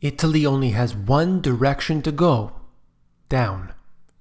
Italy only has one direction to go: down.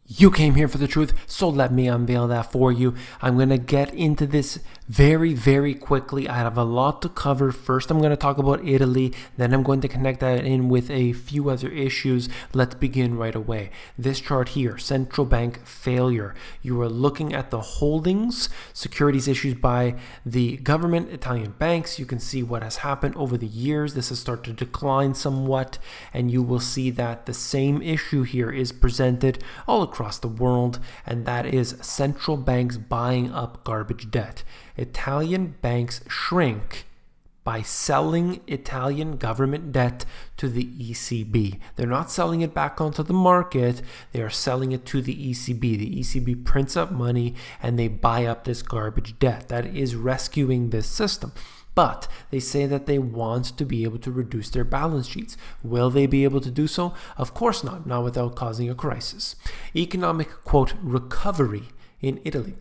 You came here for the truth, so let me unveil that for you. I'm going to get into this very, very quickly. I have a lot to cover. First, I'm going to talk about Italy. Then I'm going to connect that in with a few other issues. Let's begin right away. This chart here, central bank failure. You are looking at the holdings, securities issued by the government, Italian banks. You can see what has happened over the years. This has started to decline somewhat, and you will see that the same issue here is presented all across the world, and that is central banks buying up garbage debt. Italian banks shrink by selling Italian government debt to the ECB. They're not selling it back onto the market, they are selling it to the ECB. The ECB prints up money and they buy up this garbage debt. That is rescuing this system. But they say that they want to be able to reduce their balance sheets. Will they be able to do so? Of course not without causing a crisis. Economic, quote, recovery in Italy.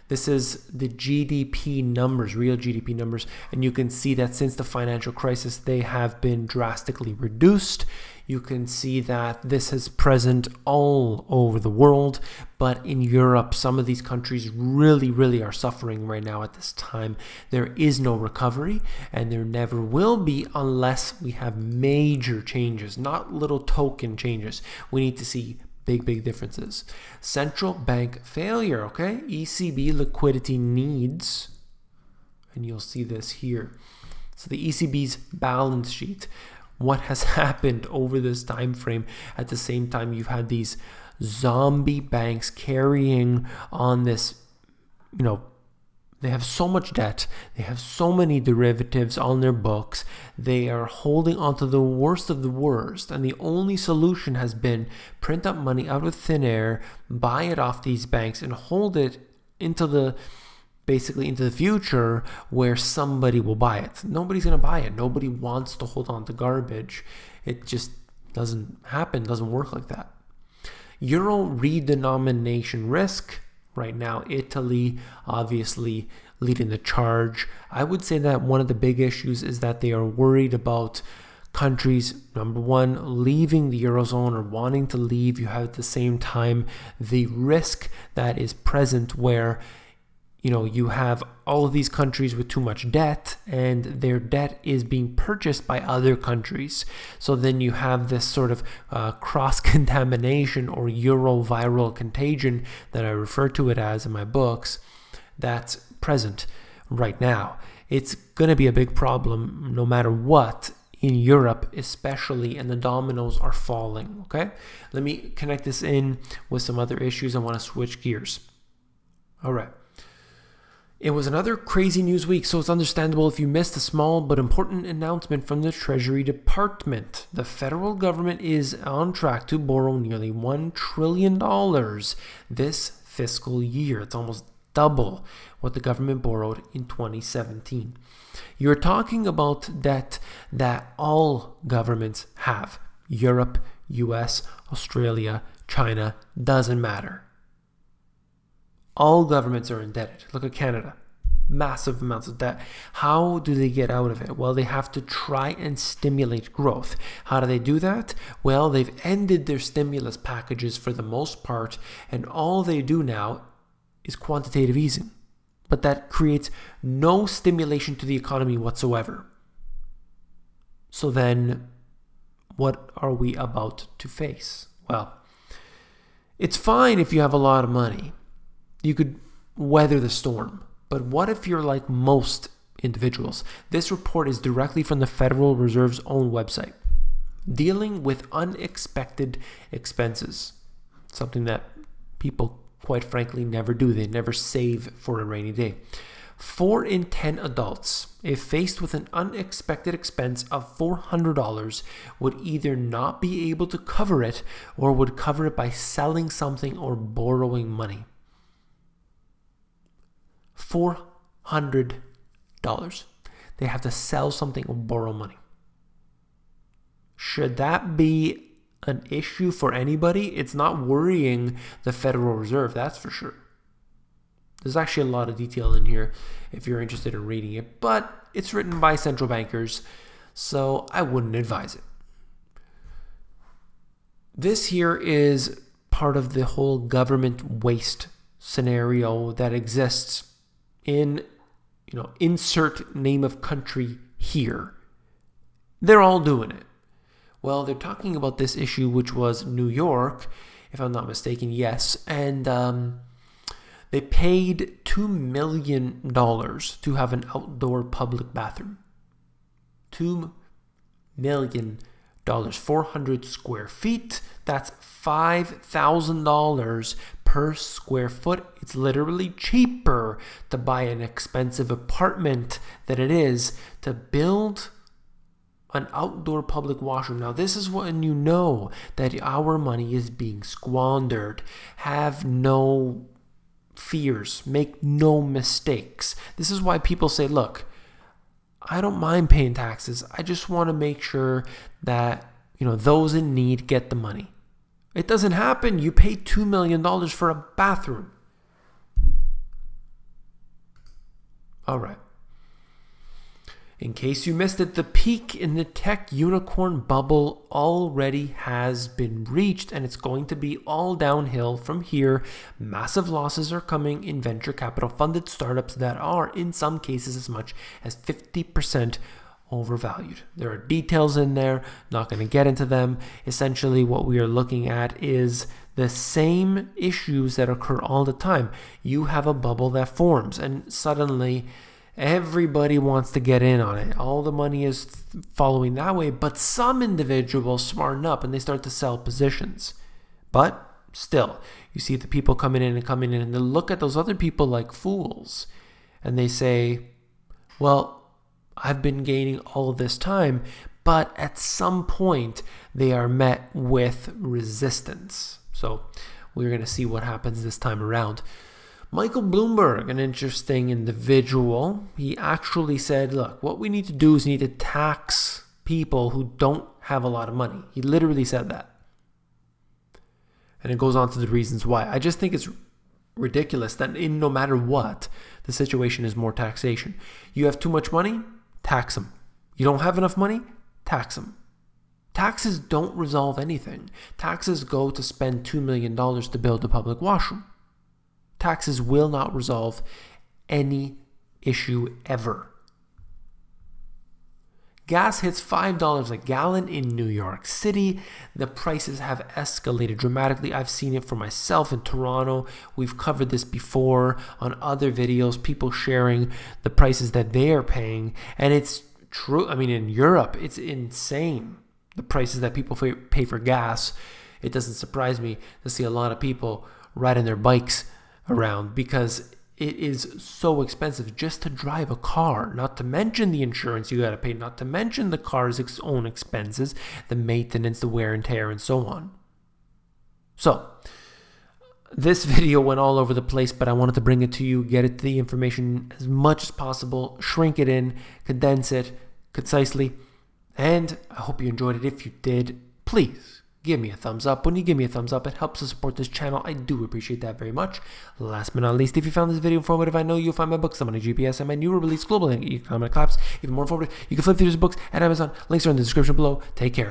This is the GDP numbers, real GDP numbers, and you can see that since the financial crisis, they have been drastically reduced. You can see that this is present all over the world, but in Europe, some of these countries really are suffering right now at this time. There is no recovery, and there never will be unless we have major changes, not little token changes. We need to see big differences. Central bank failure, okay? ECB liquidity needs, and you'll see this here. So the ECB's balance sheet, what has happened over this time frame. At the same time, you've had these zombie banks carrying on this, they have so much debt, they have so many derivatives on their books, they are holding on to the worst of the worst, and the only solution has been print up money out of thin air, buy it off these banks, and hold it into the future where somebody will buy it. Nobody's going to buy it. Nobody wants to hold on to garbage. It just doesn't happen, doesn't work like that. Euro redenomination risk. Right now, Italy obviously leading the charge. I would say that one of the big issues is that they are worried about countries, number one, leaving the Eurozone or wanting to leave. You have at the same time the risk that is present where you have all of these countries with too much debt, and their debt is being purchased by other countries. So then you have this sort of cross-contamination or Euro-viral contagion that I refer to it as in my books that's present right now. It's going to be a big problem no matter what in Europe especially, and the dominoes are falling, okay? Let me connect this in with some other issues. I want to switch gears. All right. It was another crazy news week, so it's understandable if you missed a small but important announcement from the Treasury Department. The federal government is on track to borrow nearly $1 trillion this fiscal year. It's almost double what the government borrowed in 2017. You're talking about debt that all governments have. Europe, US, Australia, China, doesn't matter. All governments are indebted. Look at Canada. Massive amounts of debt. How do they get out of it? Well, they have to try and stimulate growth. How do they do that? Well, they've ended their stimulus packages for the most part, and all they do now is quantitative easing. But that creates no stimulation to the economy whatsoever. So then, what are we about to face? Well, it's fine if you have a lot of money. You could weather the storm. But what if you're like most individuals? This report is directly from the Federal Reserve's own website. Dealing with unexpected expenses. Something that people, quite frankly, never do. They never save for a rainy day. 4 in 10 adults, if faced with an unexpected expense of $400, would either not be able to cover it or would cover it by selling something or borrowing money. $400. They have to sell something or borrow money. Should that be an issue for anybody? It's not worrying the Federal Reserve, that's for sure. There's actually a lot of detail in here if you're interested in reading it, but it's written by central bankers, so I wouldn't advise it. This here is part of the whole government waste scenario that exists in, insert name of country here. They're all doing it. Well, they're talking about this issue, which was New York, if I'm not mistaken, yes. And they paid $2 million to have an outdoor public bathroom. $2 million. 400 square feet. That's $5,000 per square foot. It's literally cheaper to buy an expensive apartment than it is to build an outdoor public washroom. Now, this is when you know that our money is being squandered. Have no fears. Make no mistakes. This is why people say, look, I don't mind paying taxes. I just want to make sure that, those in need get the money. It doesn't happen. You pay $2 million for a bathroom. All right. In case you missed it, the peak in the tech unicorn bubble already has been reached, and it's going to be all downhill from here. Massive losses are coming in venture capital funded startups that are, in some cases, as much as 50% overvalued. There are details in there, not going to get into them. Essentially, what we are looking at is the same issues that occur all the time. You have a bubble that forms, and suddenly everybody wants to get in on it. All the money is following that way, but some individuals smarten up and they start to sell positions. But still, you see the people coming in and they look at those other people like fools. And they say, well, I've been gaining all of this time, but at some point they are met with resistance. So we're going to see what happens this time around. Michael Bloomberg, an interesting individual, he actually said, look, what we need to do is need to tax people who don't have a lot of money. He literally said that. And it goes on to the reasons why. I just think it's ridiculous that in no matter what, the situation is more taxation. You have too much money? Tax them. You don't have enough money? Tax them. Taxes don't resolve anything. Taxes go to spend $2 million to build a public washroom. Taxes will not resolve any issue ever. Gas hits $5 a gallon in New York City. The prices have escalated dramatically. I've seen it for myself in Toronto. We've covered this before on other videos, people sharing the prices that they are paying. And it's true. I mean, in Europe, it's insane. The prices that people pay for gas. It doesn't surprise me to see a lot of people riding their bikes around because it is so expensive just to drive a car, not to mention the insurance you got to pay, not to mention the car's own expenses, the maintenance, the wear and tear, and so on. So this video went all over the place, but I wanted to bring it to you, get it the information as much as possible, shrink it in, condense it concisely, and I hope you enjoyed it. If you did, please give me a thumbs up. When you give me a thumbs up, it helps to support this channel. I do appreciate that very much. Last but not least, if you found this video informative, I know you'll find my books on my GPS and my newer release, Global Economic Collapse, even more informative. You can flip through these books at Amazon. Links are in the description below. Take care.